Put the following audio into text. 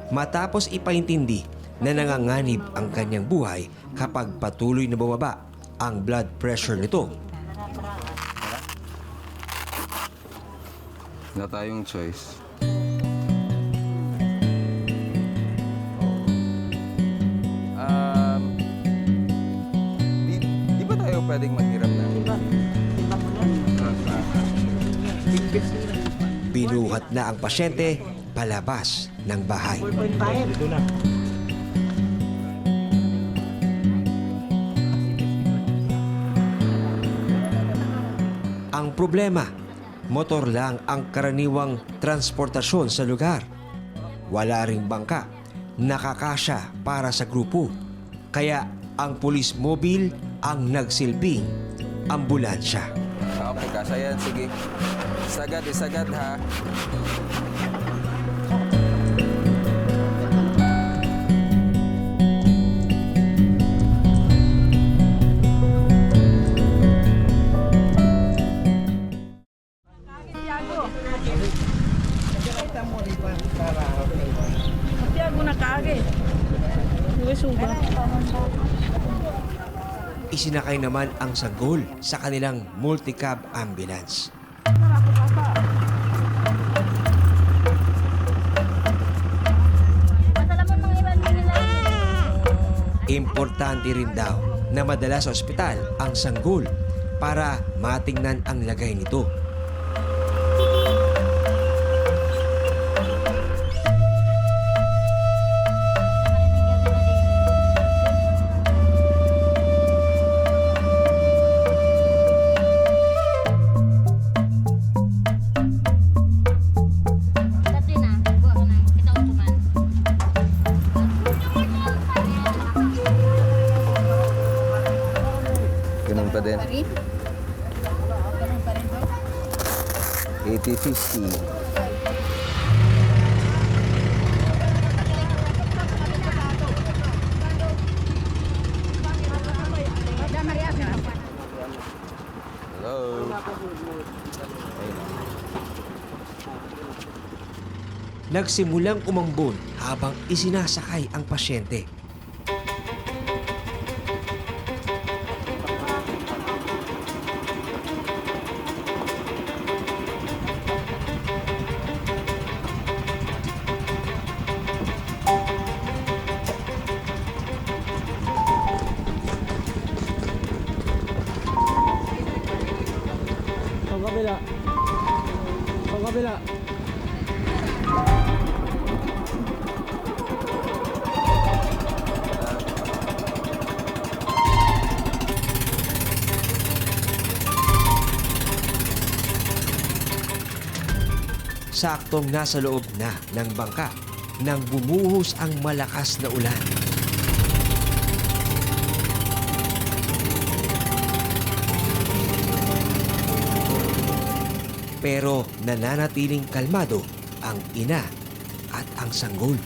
matapos ipaintindi na nanganganib ang kanyang buhay kapag patuloy na bumaba ang blood pressure nito. Wala tayong choice. Di ba tayo pwedeng maghiram na? Binuhat na ang pasyente palabas ng bahay. Ang problema, motor lang ang karaniwang transportasyon sa lugar. Wala ring bangka, nakakasya para sa grupo. Kaya ang police mobile ang nagsilbing ambulansya. Okay, kasya yan. Sige. Isagad ha. Isinakay naman ang sanggol sa kanilang multi-cab ambulance. Importante rin daw na madala sa ospital ang sanggol para matingnan ang lagay nito. Ganun pa din. 80-50. Hello. Nagsimulang umambon habang isinasakay ang pasyente. Pagkabila. Saktong nasa loob na ng bangka nang bumuhos ang malakas na ulan. Pero nananatiling kalmado ang ina at ang sanggol.